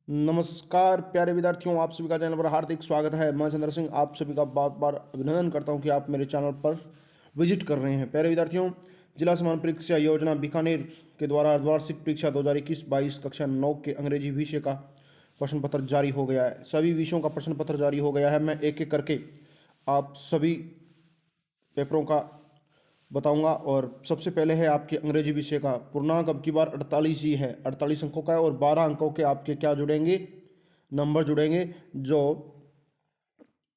नमस्कार प्यारे विद्यार्थियों, आप सभी का चैनल पर हार्दिक स्वागत है। मैं चंद्र सिंह आप सभी का बार बार अभिनंदन करता हूं कि आप मेरे चैनल पर विजिट कर रहे हैं। प्यारे विद्यार्थियों, जिला समान परीक्षा योजना बीकानेर के द्वारा अर्धवार्षिक परीक्षा 2021-22 कक्षा 9 के अंग्रेजी विषय का प्रश्न पत्र जारी हो गया है। सभी विषयों का प्रश्न पत्र जारी हो गया है। मैं एक एक करके आप सभी पेपरों का बताऊंगा। और सबसे पहले है आपके अंग्रेजी विषय का पूर्णांक। अब की बार 48 ही है, 48 अंकों का है और 12 अंकों के आपके क्या जुड़ेंगे, नंबर जुड़ेंगे। जो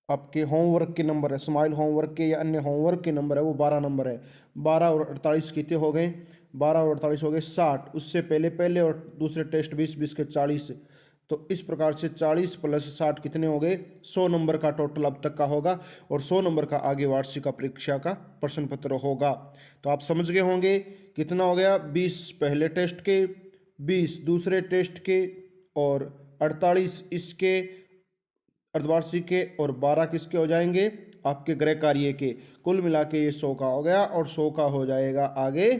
आपके होमवर्क के नंबर है, स्माइल होमवर्क के या अन्य होमवर्क के नंबर है, वो 12 नंबर है। 12 और 48 कितने हो गए? 12 और 48 हो गए 60। उससे पहले पहले और दूसरे टेस्ट 20-20 के 40। तो इस प्रकार से 40 प्लस 60 कितने हो गए? 100 नंबर का टोटल अब तक का होगा और 100 नंबर का आगे वार्षिक परीक्षा का प्रश्न पत्र होगा। तो आप समझ गए होंगे कितना हो गया। 20 पहले टेस्ट के, 20 दूसरे टेस्ट के और 48 इसके अर्धवार्षिक के और 12 किसके हो जाएंगे? आपके गृह कार्य के। कुल मिला के ये 100 का हो गया और 100 का हो जाएगा आगे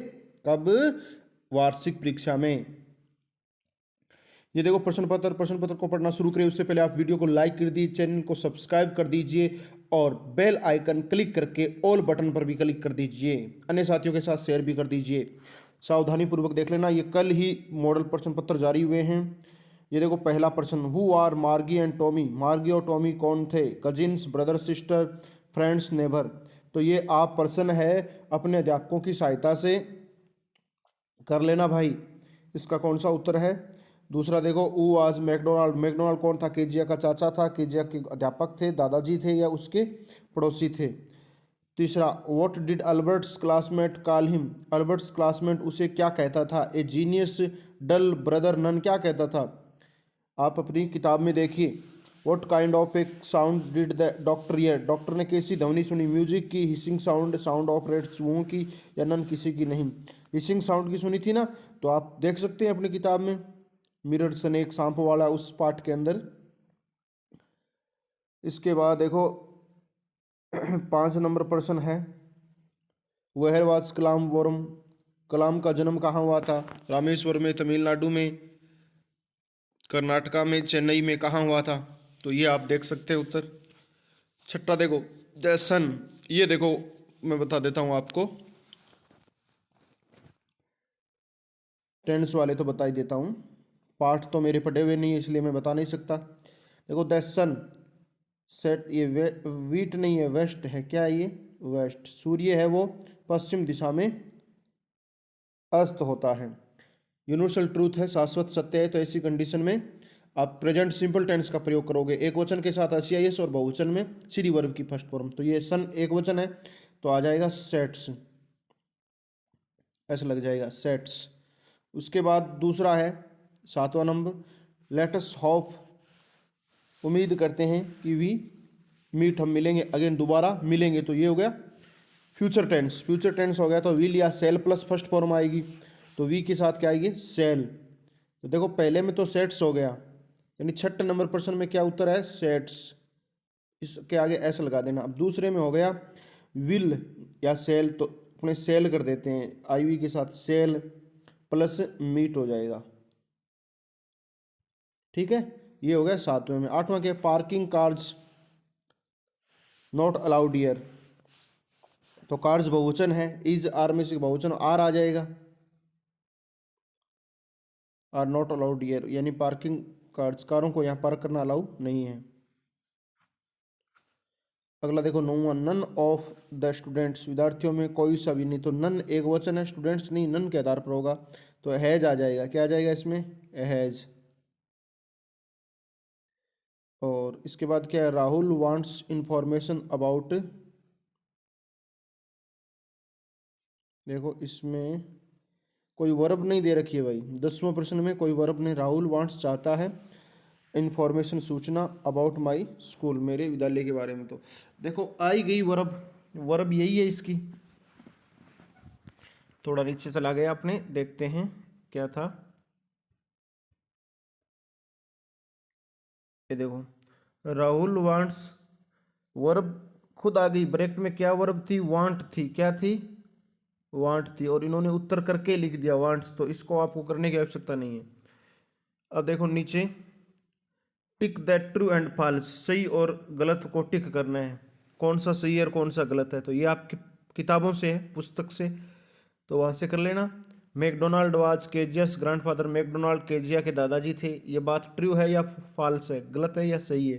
कब? वार्षिक परीक्षा में। ये देखो प्रश्न पत्र को पढ़ना शुरू करें उससे पहले आप वीडियो को लाइक कर दीजिए, चैनल को सब्सक्राइब कर दीजिए और बेल आइकन क्लिक करके ऑल बटन पर भी क्लिक कर दीजिए। अन्य साथियों के साथ शेयर भी कर दीजिए। सावधानी पूर्वक देख लेना, ये कल ही मॉडल प्रश्न पत्र जारी हुए हैं। ये देखो पहला प्रश्न, हु आर मार्गी एंड टॉमी? मार्गी और टॉमी कौन थे? Cousins, brother, sister, friends, neighbour. तो ये आप प्रश्न है अपने अध्यापकों की सहायता से कर लेना भाई। इसका कौन सा उत्तर है? दूसरा देखो, ऊ आज मैकडोनाल्ड। मैकडोनाल्ड कौन था? केजिया का चाचा था, केजिया के अध्यापक थे, दादाजी थे या उसके पड़ोसी थे। तीसरा, what did Albert's classmate call him? Albert's classmate उसे क्या कहता था? A genius, dull, brother, none क्या कहता था? आप अपनी किताब में देखिए। What kind of a sound did the doctor hear? Doctor ने कैसी ध्वनि सुनी? म्यूजिक की, hissing sound, sound of rat चूहों की या नन किसी की नहीं? हिसिंग साउंड की सुनी थी ना, तो आप देख सकते हैं अपनी किताब में मिरर स्नेक सांप वाला उस पार्ट के अंदर। इसके बाद देखो 5 नंबर प्रश्न है, वेयर वाज कलाम? कलाम का जन्म कहाँ हुआ था? रामेश्वर में, तमिलनाडु में, कर्नाटका में, चेन्नई में, कहाँ हुआ था? तो ये आप देख सकते हैं उत्तर। छठा देखो, द सन। ये देखो मैं बता देता हूँ आपको, टेंस वाले तो बता ही देता हूँ, पाठ तो मेरे पढ़े हुए नहीं है इसलिए मैं बता नहीं सकता। देखो द सन सेट, ये वीट नहीं है, वेस्ट है। क्या है ये? वेस्ट। सूर्य है वो पश्चिम दिशा में अस्त होता है। यूनिवर्सल ट्रूथ है, शाश्वत सत्य है। तो ऐसी कंडीशन में आप प्रेजेंट सिंपल टेंस का प्रयोग करोगे, एक वचन के साथ एसआईएस और बहुवचन में सीधी वर्ब की फर्स्ट फॉर्म। तो ये सन एक वचन है तो आ जाएगा सेट्स, ऐसा लग जाएगा सेट्स। उसके बाद दूसरा है 7वां नंबर, लेटस होप, उम्मीद करते हैं कि वी मीट, हम मिलेंगे, अगेन दोबारा मिलेंगे। तो ये हो गया फ्यूचर टेंस। फ्यूचर टेंस हो गया तो विल या सेल प्लस फर्स्ट फॉर्म आएगी। तो वी के साथ क्या आएगी? सेल। तो देखो पहले में तो सेट्स हो गया, यानी 6 नंबर प्रश्न में क्या उत्तर है? सेट्स। इसके आगे ऐसा लगा देना। अब दूसरे में हो गया विल या सेल, तो अपने सेल कर देते हैं, आई वी के साथ सेल प्लस मीट हो जाएगा। ठीक है, ये हो गया 7वें में। 8वां क्या? Parking cars not allowed here. तो कार्स बहुवचन है, इज आर में से बहुवचन आर आ जाएगा, आर नॉट अलाउड हियर, यानी पार्किंग कार्स, कारों को यहाँ पार्क करना अलाउ नहीं है। अगला देखो 9वां, नन ऑफ द स्टूडेंट्स, विद्यार्थियों में कोई सा भी नहीं। तो नन एक वचन है, स्टूडेंट्स नहीं, नन के आधार पर होगा तो हैज आ जाएगा। क्या आ जाएगा इसमें? हैज। और इसके बाद क्या है? राहुल वांट्स इंफॉर्मेशन अबाउट, देखो इसमें कोई वर्ब नहीं दे रखी है भाई। 10वें प्रश्न में कोई वर्ब नहीं। राहुल वांट्स चाहता है इंफॉर्मेशन, सूचना, अबाउट माई स्कूल, मेरे विद्यालय के बारे में। तो देखो आई गई वर्ब, वर्ब यही है इसकी। थोड़ा नीचे चला गया अपने, देखते हैं क्या था। ये देखो राहुल वांट्स, वर्ब खुद आ गई ब्रैकेट में। क्या वर्ब थी? वांट थी। क्या थी? वांट थी। और इन्होंने उत्तर करके लिख दिया वांट्स, तो इसको आपको करने की आवश्यकता नहीं है। अब देखो नीचे टिक दैट ट्रू एंड फॉल्स, सही और गलत को टिक करना है, कौन सा सही है और कौन सा गलत है। तो ये आपकी किताबों से है, पुस्तक से, तो वहाँ से कर लेना। McDonald was Kezia's grandfather, McDonald Kezia के दादाजी थे, ये बात ट्रू है या फॉल्स है, गलत है या सही है।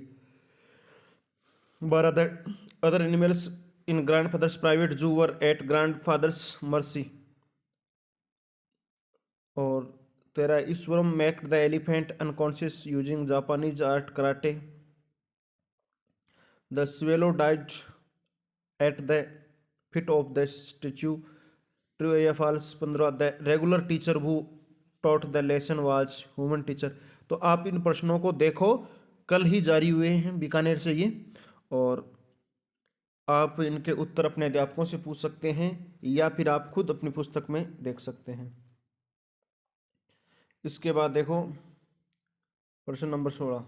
12 the other animals in grandfather's private zoo were at grandfather's mercy. और 13 Iswaran maked the elephant unconscious using Japanese art karate. The swallow died at the feet of the statue, true या false. 15 the regular teacher who taught the lesson was human teacher. तो आप इन प्रश्नों को देखो, कल ही जारी हुए हैं बीकानेर से ये, और आप इनके उत्तर अपने अध्यापकों से पूछ सकते हैं या फिर आप खुद अपनी पुस्तक में देख सकते हैं। इसके बाद देखो प्रश्न नंबर 16,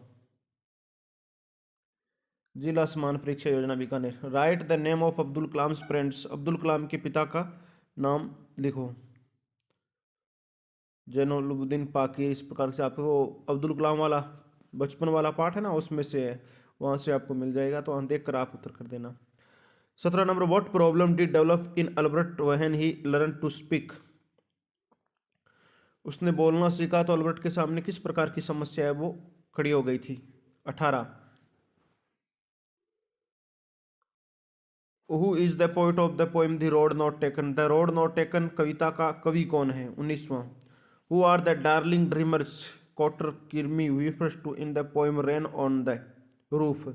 जिला समान परीक्षा योजना Bikaner. Write the name of Abdul Kalam's friends, Abdul Kalam के पिता का नाम लिखो। जैनुलब्दीन पाकिर। इस प्रकार से आपको अब्दुल कलाम वाला बचपन वाला पाठ है ना, उसमें से है, वहाँ से आपको मिल जाएगा, तो वहाँ देख कर आप उत्तर कर देना। 17 नंबर, what problem did develop in Albert when he learn to speak. उसने बोलना सीखा तो अल्बर्ट के सामने किस प्रकार की समस्या है वो खड़ी हो गई थी। 18, who is the poet of the poem the road not taken, the road not taken कविता का कवि कौन है। 19वां, who are the darling dreamers Coates Kinney refers to in the poem rain on the roof.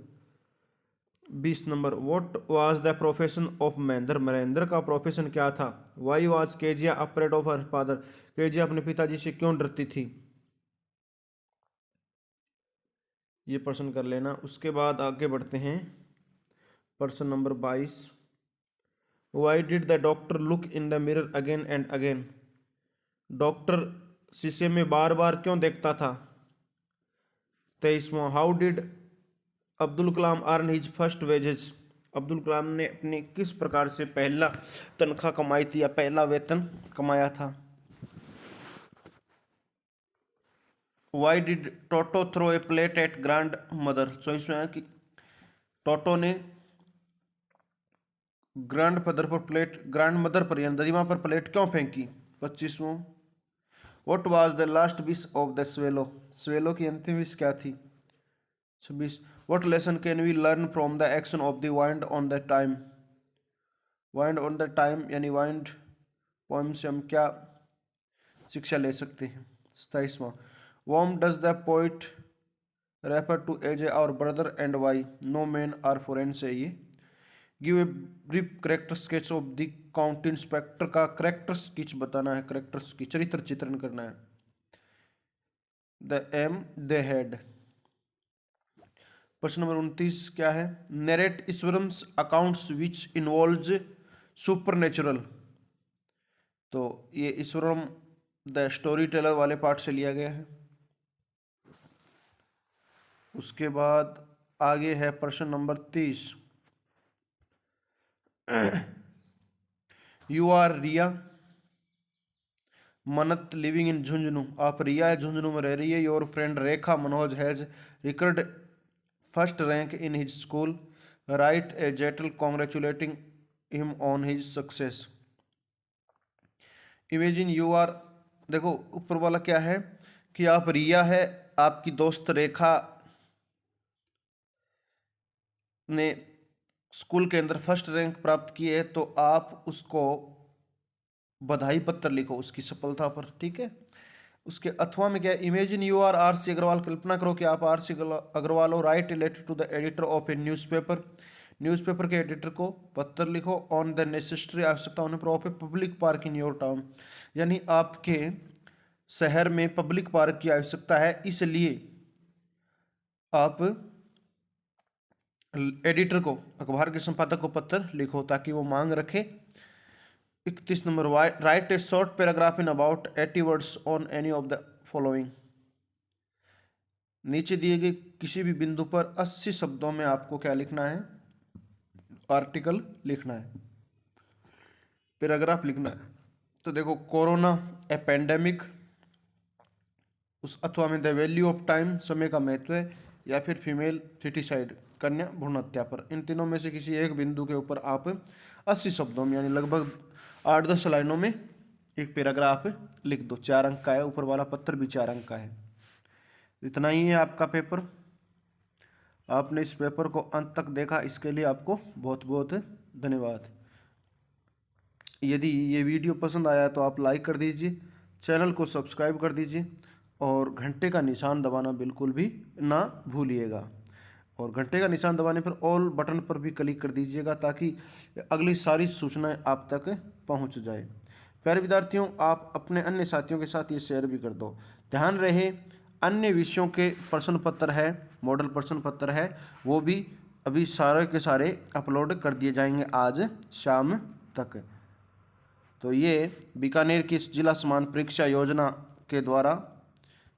20 number, what was the profession of Mahendra, Mahendra का profession क्या था। Why was Kezia afraid of her father, Kezia अपने पिताजी से क्यों डरती थी। ये प्रश्न कर लेना। उसके बाद आगे बढ़ते हैं, प्रश्न number 22, why did the doctor look in the mirror again and again, doctor शीशे में बार बार क्यों देखता था। 23वां, how did Abdul Kalam earn his first wages, Abdul Kalam ने अपनी किस प्रकार से पहला तनख्वाह कमाई थी या पहला वेतन कमाया था। Why did Toto throw a plate at grandmother, 24वां कि टोटो ने ग्रैंड मदर पर यानी दादीमाँ पर प्लेट क्यों फेंकी। 25वां, what was the last wish of the swallow, swallow की अंतिम विश क्या थी। 26, what lesson can we learn from the action of the wind on the time, wind on the time यानी वाइंड पोएम से हम क्या शिक्षा ले सकते हैं। 27वां, whom does the poet refer to as our brother and why, no man are foreign से ये। Give a brief character sketch of the county inspector का करेक्टर स्केच बताना है, करेक्टर की चरित्र चित्रण करना है। The aim they had. प्रश्न नंबर 29 क्या है, narrate Iswaran's accounts which involves super, तो ये ईश्वरम द स्टोरी टेलर वाले पार्ट से लिया गया है। उसके बाद आगे है प्रश्न number 30, you are Riya Manat living in Jhunjhunu, आप रिया झुंझुनू में रह रही है। Your friend Rekha Manoj has record first rank in his school, write a letter congratulating him on his success. Imagine you are, देखो ऊपर वाला क्या है कि आप रिया है, आपकी दोस्त रेखा ने स्कूल के अंदर फर्स्ट रैंक प्राप्त की है, तो आप उसको बधाई पत्र लिखो उसकी सफलता पर, ठीक है। उसके अथवा में क्या, imagine you are R C. Agrawal, कल्पना करो कि आप आर.सी. अग्रवाल हो। Write a letter to the editor of a newspaper, newspaper के एडिटर को पत्र लिखो। ऑन द नेसेसरी, आवश्यकता होने पर, of a public park in your town, यानी आपके शहर में पब्लिक पार्क की आवश्यकता है, इसलिए आप एडिटर को, अखबार के संपादक को पत्र लिखो ताकि वो मांग रखे। 31 number, right A short paragraph in about 80 words on any of the following, नीचे दिए गए किसी भी बिंदु पर 80 शब्दों में आपको क्या लिखना है, आर्टिकल लिखना है, पैराग्राफ लिखना है। तो देखो, कोरोना ए पेंडेमिक, उस अथवा में द वैल्यू ऑफ टाइम, समय का महत्व है। या फिर फीमेल फिटिसाइड कन्या भ्रूण हत्या पर। इन तीनों में से किसी एक बिंदु के ऊपर आप 80 शब्दों में यानी लगभग 8-10 लाइनों में एक पैराग्राफ लिख दो। 4 अंक का है, ऊपर वाला पत्र भी 4 अंक का है। इतना ही है आपका पेपर। आपने इस पेपर को अंत तक देखा, इसके लिए आपको बहुत बहुत धन्यवाद। यदि ये वीडियो पसंद आया तो आप लाइक कर दीजिए, चैनल को सब्सक्राइब कर दीजिए और घंटे का निशान दबाना बिल्कुल भी ना भूलिएगा। और घंटे का निशान दबाने पर ऑल बटन पर भी क्लिक कर दीजिएगा ताकि अगली सारी सूचनाएं आप तक पहुंच जाए। प्यारे विद्यार्थियों, आप अपने अन्य साथियों के साथ ये शेयर भी कर दो। ध्यान रहे, अन्य विषयों के प्रश्न पत्र है, मॉडल प्रश्न पत्र है, वो भी अभी सारे के सारे अपलोड कर दिए जाएंगे आज शाम तक। तो ये बीकानेर की जिला समान परीक्षा योजना के द्वारा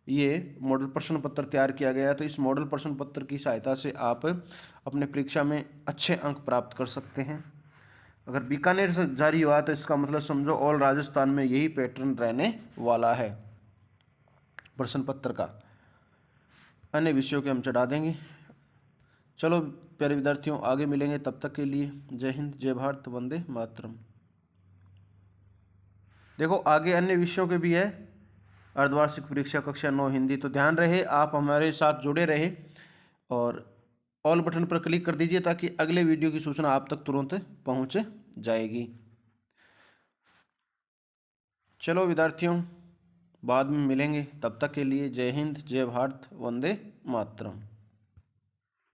ये मॉडल प्रश्न पत्र तैयार किया गया है। तो इस मॉडल प्रश्न पत्र की सहायता से आप अपने परीक्षा में अच्छे अंक प्राप्त कर सकते हैं। अगर बीकानेर से जारी हुआ तो इसका मतलब समझो ऑल राजस्थान में यही पैटर्न रहने वाला है प्रश्न पत्र का। अन्य विषयों के हम चढ़ा देंगे। चलो प्यारे विद्यार्थियों, आगे मिलेंगे, तब तक के लिए जय हिंद, जय भारत, वंदे मातरम। देखो आगे अन्य विषयों के भी है, अर्धवार्षिक परीक्षा कक्षा 9 हिंदी। तो ध्यान रहे, आप हमारे साथ जुड़े रहे और ऑल बटन पर क्लिक कर दीजिए ताकि अगले वीडियो की सूचना आप तक तुरंत पहुंच जाएगी। चलो विद्यार्थियों, बाद में मिलेंगे, तब तक के लिए जय हिंद, जय भारत, वंदे मातरम।